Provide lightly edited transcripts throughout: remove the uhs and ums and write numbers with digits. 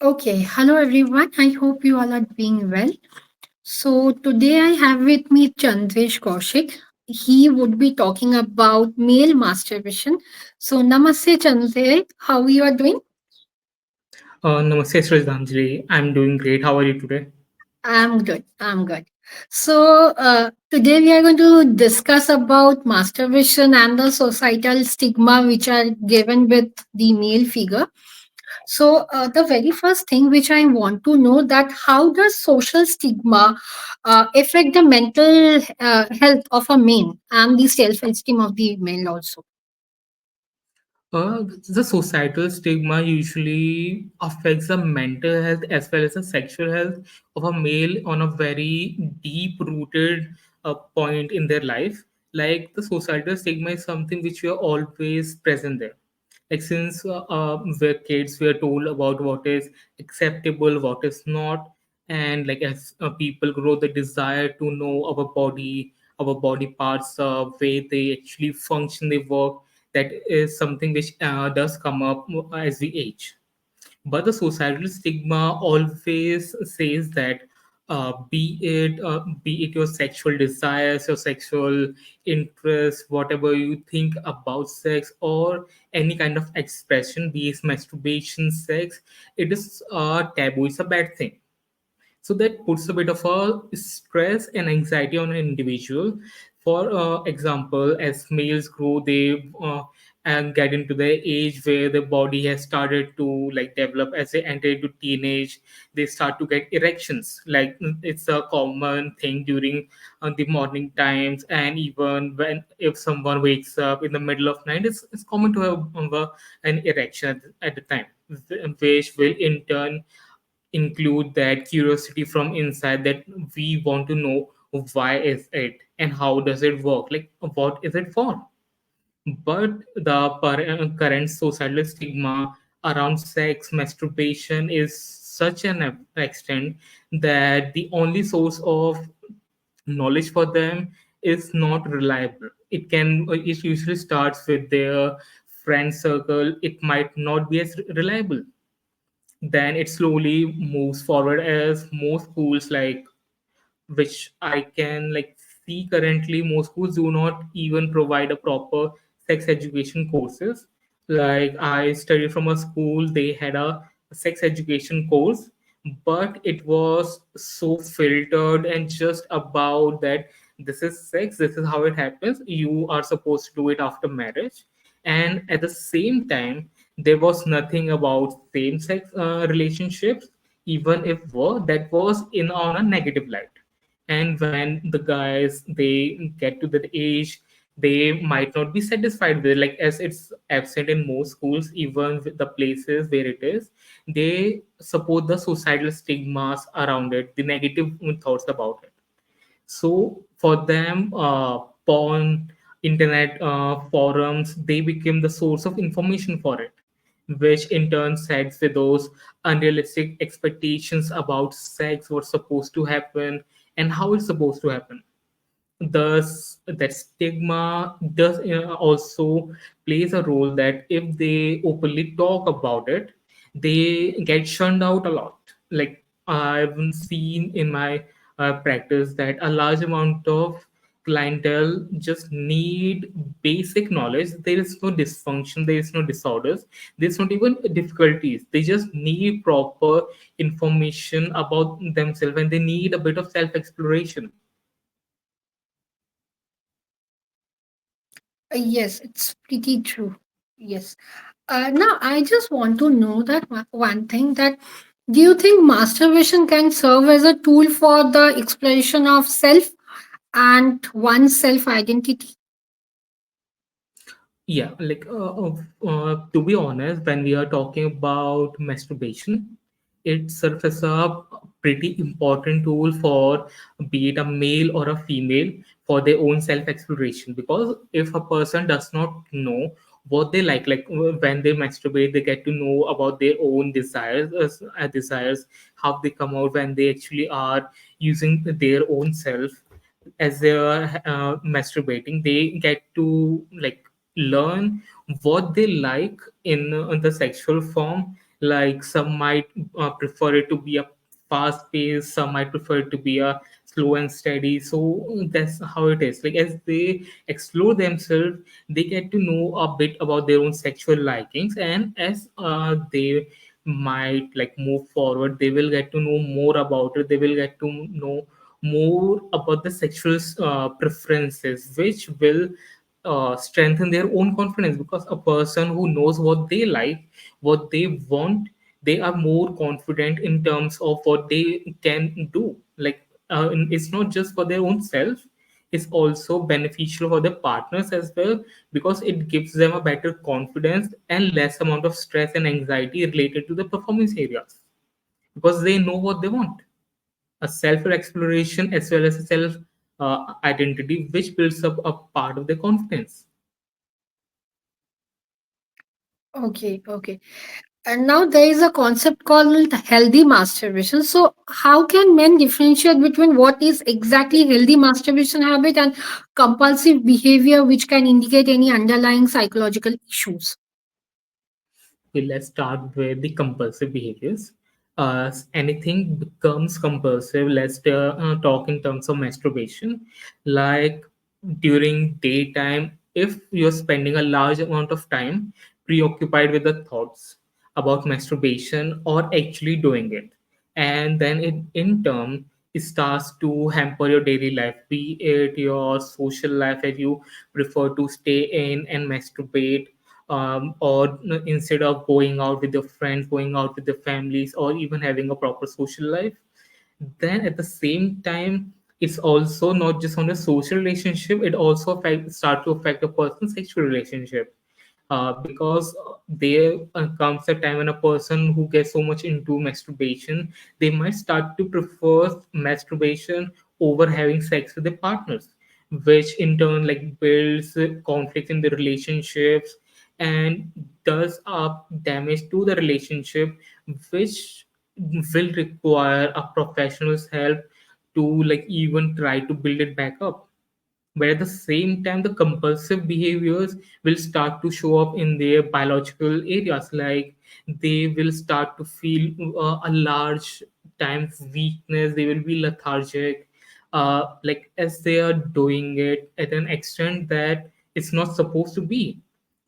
Okay, hello everyone. I hope you all are doing well. So today I have with me Chandresh Kaushik. He would be talking about male masturbation. So namaste Chandresh, how you are doing? Namaste, Sradhanjali. I'm doing great. How are you today? I'm good. I'm good. So today we are going to discuss about masturbation and the societal stigma which are given with the male figure. So the very first thing which I want to know that how does social stigma affect the mental health of a man and the self-esteem of the male also? The societal stigma usually affects the mental health as well as the sexual health of a male on a very deep rooted point in their life. Like the societal stigma is something which we are always present there. Like since we're kids, we are told about what is acceptable, what is not, and like as people grow, the desire to know our body parts, way they actually function, they work, that is something which does come up as we age. But the societal stigma always says that be it your sexual desires, your sexual interests, whatever you think about sex, or any kind of expression, be it masturbation, sex, it is taboo, it's a bad thing. So that puts a bit of a stress and anxiety on an individual. For example, as males grow, they and get into the age where the body has started to like develop. As they enter into teenage, they start to get erections. Like it's a common thing during the morning times, and even when if someone wakes up in the middle of night, it's common to have an erection at the time, which will in turn include that curiosity from inside, that we want to know why is it and how does it work, like what is it for. But the current societal stigma around sex masturbation is such an extent that the only source of knowledge for them is not reliable. It usually starts with their friend circle. It might not be as reliable. Then it slowly moves forward as most schools, like which I can like see currently, most schools do not even provide a proper sex education courses. Like I studied from a school, they had a sex education course, but it was so filtered and just about that this is sex, this is how it happens, you are supposed to do it after marriage. And at the same time, there was nothing about same sex relationships, even if were, that was in on a negative light. And when the guys they get to that age, they might not be satisfied with it, like as it's absent in most schools, even with the places where it is, they support the societal stigmas around it, the negative thoughts about it. So for them, porn, internet forums, they became the source of information for it, which in turn sets with those unrealistic expectations about sex, what's supposed to happen, and how it's supposed to happen. Thus, that stigma does also plays a role, that if they openly talk about it, they get shunned out a lot. Like I've seen in my practice that a large amount of clientele just need basic knowledge. There is no dysfunction, there is no disorders, there's not even difficulties. They just need proper information about themselves, and they need a bit of self exploration. Yes, it's pretty true. Yes. Now I just want to know that one thing that do you think masturbation can serve as a tool for the exploration of self and one's self identity? Yeah, like to be honest, when we are talking about masturbation, it serves as a pretty important tool for be it a male or a female for their own self exploration. Because if a person does not know what they like when they masturbate, they get to know about their own desires, how they come out when they actually are using their own self as they are masturbating. They get to like learn what they like in the sexual form. Like some might prefer it to be a fast pace, some might prefer it to be a slow and steady. So that's how it is. Like as they explore themselves, they get to know a bit about their own sexual likings, and as they might like move forward, they will get to know more about it. They will get to know more about the sexual preferences, which will strengthen their own confidence, because a person who knows what they like, what they want, they are more confident in terms of what they can do. Like and it's not just for their own self, it's also beneficial for their partners as well, because it gives them a better confidence and less amount of stress and anxiety related to the performance areas, because they know what they want. A self exploration as well as a self identity, which builds up a part of their confidence. Okay, okay. And now there is a concept called healthy masturbation. So, how can men differentiate between what is exactly healthy masturbation habit and compulsive behavior, which can indicate any underlying psychological issues? Okay, let's start with the compulsive behaviors. Anything becomes compulsive. Let's talk in terms of masturbation. Like during daytime, if you're spending a large amount of time preoccupied with the thoughts about masturbation or actually doing it, and then it in turn it starts to hamper your daily life, be it your social life, if you prefer to stay in and masturbate, or instead of going out with your friends, going out with your families, or even having a proper social life. Then at the same time, it's also not just on a social relationship, it also start to affect a person's sexual relationship. Because there comes a time when a person who gets so much into masturbation, they might start to prefer masturbation over having sex with their partners, which in turn like builds conflict in the relationships and does up damage to the relationship, which will require a professional's help to like even try to build it back up. But at the same time, the compulsive behaviors will start to show up in their biological areas. Like they will start to feel a large time weakness, they will be lethargic, like as they are doing it at an extent that it's not supposed to be.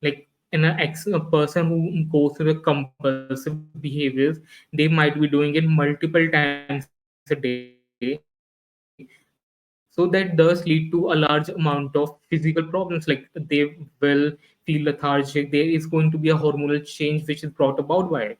Like a person who goes through the compulsive behaviors, they might be doing it multiple times a day. So that does lead to a large amount of physical problems. Like they will feel lethargic. There is going to be a hormonal change which is brought about by it.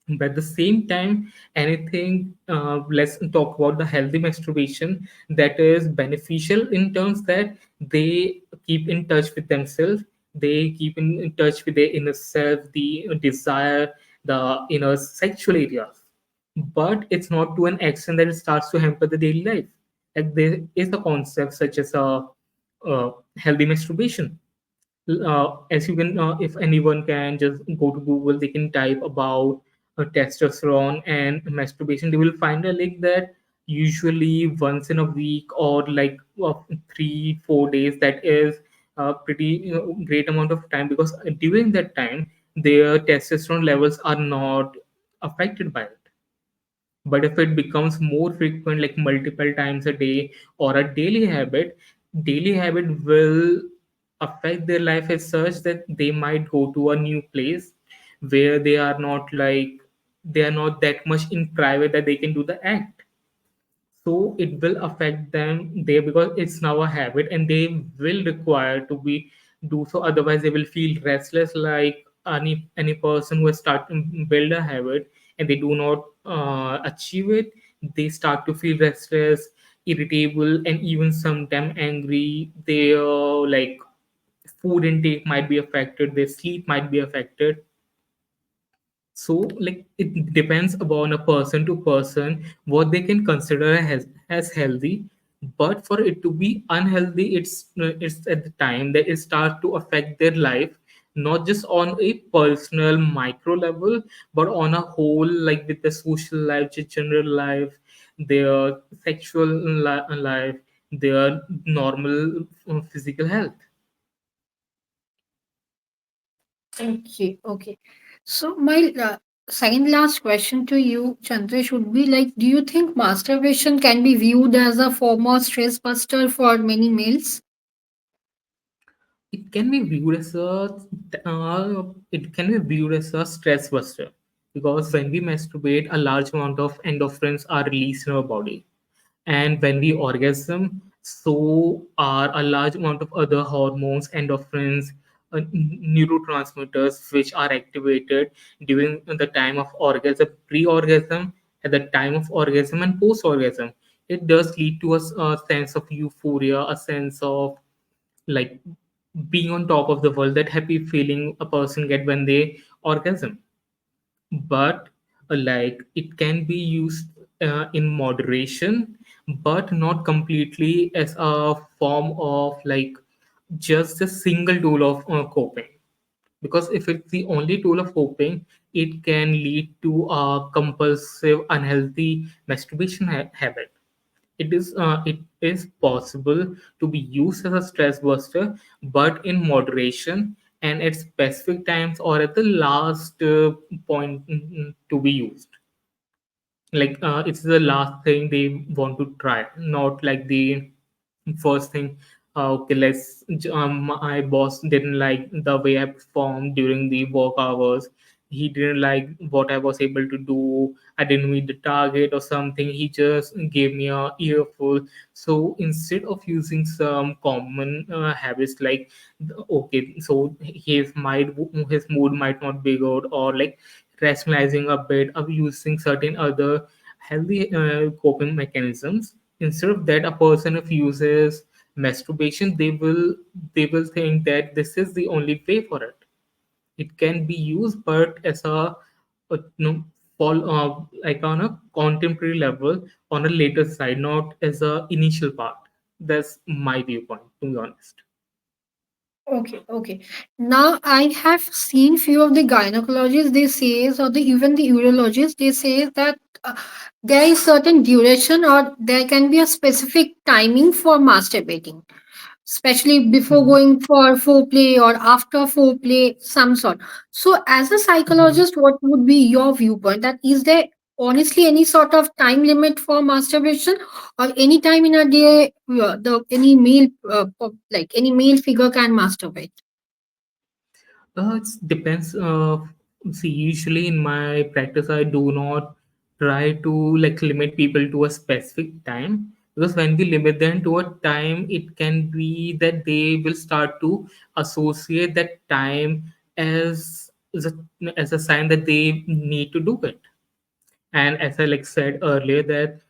But at the same time, anything, let's talk about the healthy masturbation, that is beneficial in terms that they keep in touch with themselves, they keep in touch with their inner self, the desire, the inner sexual areas. But it's not to an extent that it starts to hamper the daily life. Like there is a concept such as a healthy masturbation. As you can, if anyone can just go to Google, they can type about testosterone and masturbation. They will find a link that usually once in a week or like 3 4 days, that is a pretty great amount of time, because during that time their testosterone levels are not affected by it. But if it becomes more frequent, like multiple times a day or a daily habit will affect their life as such that they might go to a new place where they are not that much in private that they can do the act. So it will affect them there, because it's now a habit and they will require to be do so, otherwise they will feel restless. Like any person who has started to build a habit and they do not achieve it, they start to feel restless, irritable, and even sometimes angry. Their like food intake might be affected, their sleep might be affected. So like it depends upon a person to person what they can consider as healthy. But for it to be unhealthy, it's at the time that it starts to affect their life, not just on a personal micro level, but on a whole, like with the social life, the general life, their sexual life, their normal physical health. Okay, okay. So my second last question to you, Chandresh, would be like, do you think masturbation can be viewed as a form of stress buster for many males? It can be viewed as a stress buster, because when we masturbate, a large amount of endorphins are released in our body, and when we orgasm, so are a large amount of other hormones, endorphins, neurotransmitters, which are activated during the time of orgasm, pre-orgasm, at the time of orgasm, and post-orgasm. It does lead to a sense of euphoria, a sense of like being on top of the world, that happy feeling a person get when they orgasm. But like it can be used in moderation, but not completely as a form of like just a single tool of coping. Because if it's the only tool of coping, it can lead to a compulsive unhealthy masturbation habit. It is possible to be used as a stress buster, but in moderation and at specific times, or at the last point to be used. Like it's the last thing they want to try, not like the first thing. Okay, my boss didn't like the way I performed during the work hours. He didn't like what I was able to do. I didn't meet the target or something. He just gave me a earful. So instead of using some common habits like, okay, so his mood might not be good, or like rationalizing a bit of using certain other healthy coping mechanisms. Instead of that, a person if uses masturbation, they will think that this is the only way for it. It can be used, but as a fall like on a contemporary level, on a later side, not as a initial part. That's my viewpoint, to be honest. Okay, okay. Now I have seen few of the gynecologists. They say, or the even the urologists, they say that there is certain duration or there can be a specific timing for masturbating, especially before Mhm. going for foreplay or after foreplay, some sort. So, as a Mhm. psychologist, what would be your viewpoint? That is there honestly any sort of time limit for masturbation, or any time in a day, the any male, like any male figure can masturbate? It depends. See, usually in my practice, I do not try to like limit people to a specific time, because when we limit them to a time, it can be that they will start to associate that time as a sign that they need to do it. And as I like said earlier, that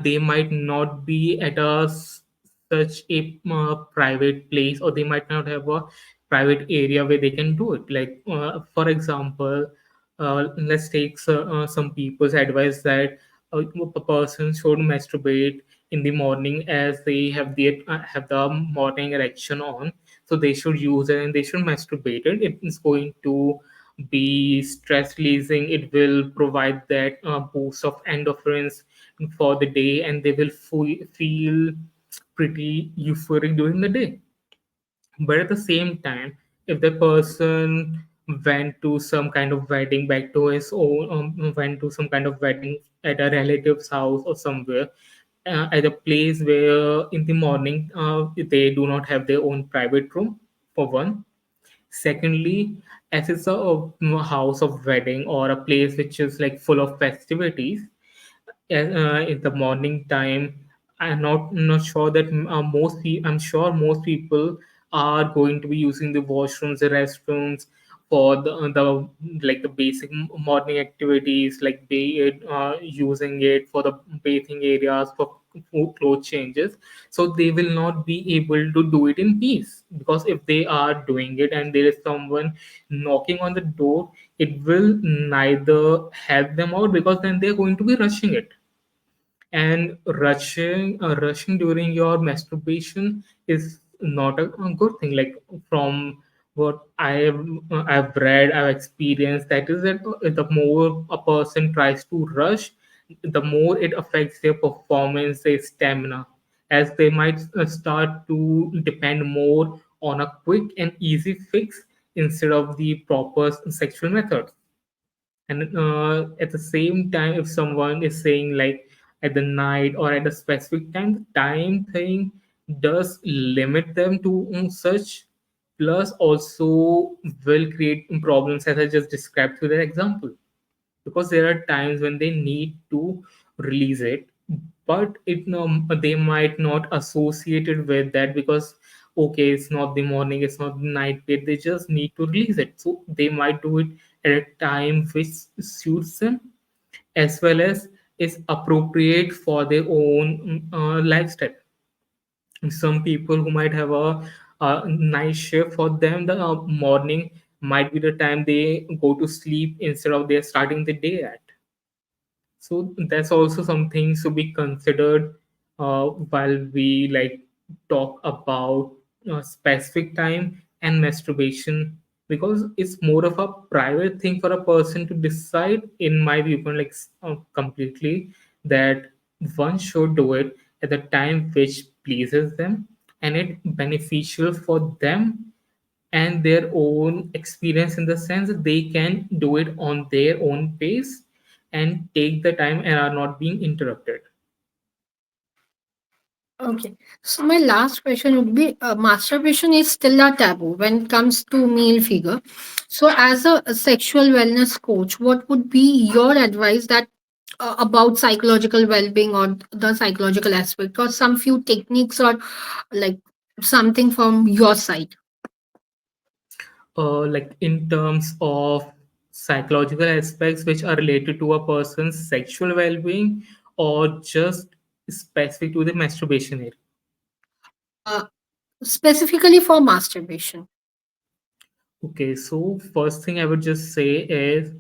they might not be at such a private place, or they might not have a private area where they can do it. Like for example, let's take some people's advice that a person should masturbate in the morning, as they have the morning erection on. So they should use it and they should masturbate it. It is going to be stress releasing. It will provide that boost of endorphins for the day, and they will feel pretty euphoric during the day. But at the same time, if the person went to some kind of wedding, back to his own went to some kind of wedding at a relative's house or somewhere, at a place where in the morning they do not have their own private room, for one. Secondly, as it's a house of wedding or a place which is like full of festivities, in the morning time, I'm not sure that I'm sure most people are going to be using the washrooms, the restrooms, for the like the basic morning activities, like be it using it for the bathing areas, for food clothes changes. So they will not be able to do it in peace, because if they are doing it and there is someone knocking on the door, it will neither help them out, because then they're going to be rushing it. And rushing during your masturbation is not a good thing. Like from what I've read, I've experienced, that is that the more a person tries to rush, the more it affects their performance, their stamina, as they might start to depend more on a quick and easy fix instead of the proper sexual method. And at the same time, if someone is saying like at the night or at a specific time, the time thing does limit them to such, plus also will create problems as I just described through that example, because there are times when they need to release it, but they might not associate it with that, because okay, it's not the morning, it's not the night period, they just need to release it, so they might do it at a time which suits them, as well as is appropriate for their own lifestyle. Some people who might have a night shift, for them the morning might be the time they go to sleep instead of they're starting the day at. So that's also something to be considered while we like talk about specific time and masturbation, because it's more of a private thing for a person to decide, in my viewpoint, like completely, that one should do it at the time which pleases them and it beneficial for them and their own experience, in the sense that they can do it on their own pace and take the time and are not being interrupted. Okay. So my last question would be, masturbation is still a taboo when it comes to male figure. So as a sexual wellness coach, what would be your advice that about psychological well-being or the psychological aspect, or some few techniques, or like something from your side? Like in terms of psychological aspects which are related to a person's sexual well-being, or just specific to the masturbation area. Uh, Specifically for masturbation. Okay, so first thing I would just say is,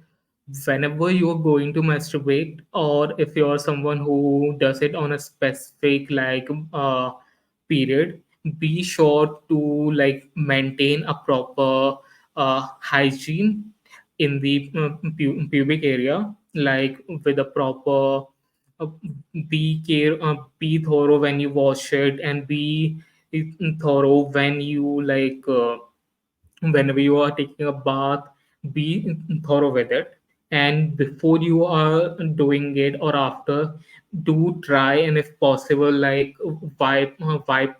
whenever you're going to masturbate, or if you're someone who does it on a specific period, be sure to like maintain a proper hygiene in the pubic area, like with a proper uh, be thorough when you wash it, and be thorough when you whenever you are taking a bath, be thorough with it. And before you are doing it or after, do try and if possible like wipe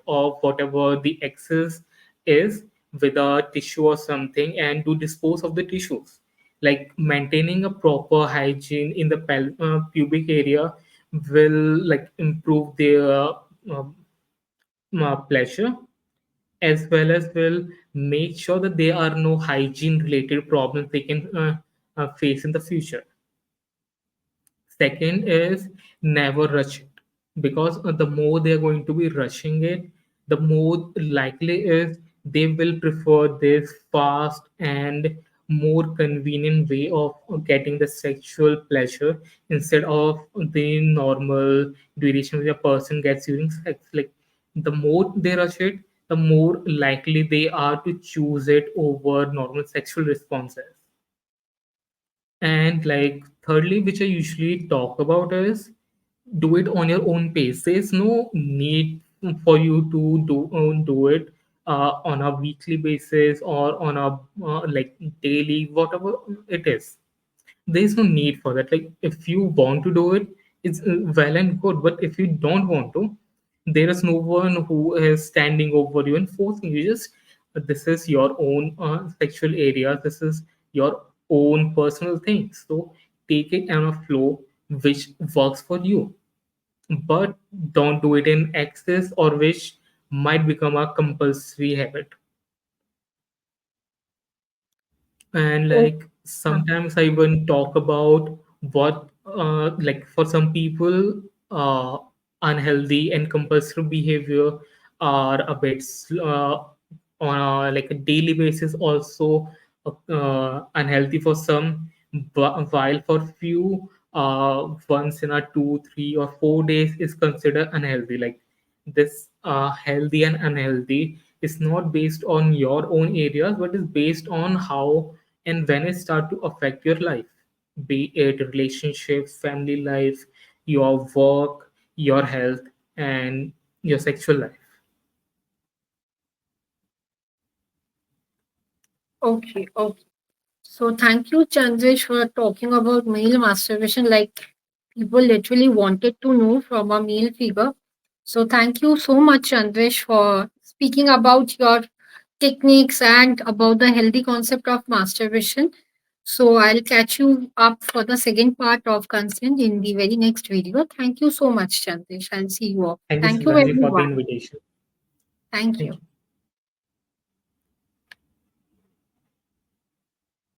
off whatever the excess is with a tissue or something, and do dispose of the tissues. Like maintaining a proper hygiene in the pubic area will like improve their pleasure, as well as will make sure that there are no hygiene related problems they can face in the future. Second is never rush it, because the more they're going to be rushing it, the more likely is they will prefer this fast and more convenient way of getting the sexual pleasure, instead of the normal duration which a person gets during sex. Like the more they rush it, the more likely they are to choose it over normal sexual responses. And like thirdly, which I usually talk about, is do it on your own pace. There's no need for you to do it on a weekly basis or on a daily, whatever it is. There's no need for that. Like if you want to do it, it's well and good. But if you don't want to, there is no one who is standing over you and forcing you. Just this is your own sexual area. This is your own personal thing. So take it on a flow which works for you, but don't do it in excess, or which might become a compulsory habit. And Oh, like sometimes I even talk about what like for some people uh, unhealthy and compulsive behavior are a bit on like a daily basis also unhealthy for some, while for few once in a 2 3 or 4 days is considered unhealthy. Like this healthy and unhealthy is not based on your own areas, but is based on how and when it start to affect your life, be it relationships, family life, your work, your health, and your sexual life. okay. Okay. So thank you, Chandresh, for talking about male masturbation. Like people literally wanted to know from a male figure. So thank you so much, Chandresh, for speaking about your techniques and about the healthy concept of masturbation. So I'll catch you up for the second part of consent in the very next video. Thank you so much, Chandresh. I'll see you off. Thank you, Thank you, Sradhanjali, for the everyone. invitation. Thank Thank you. you.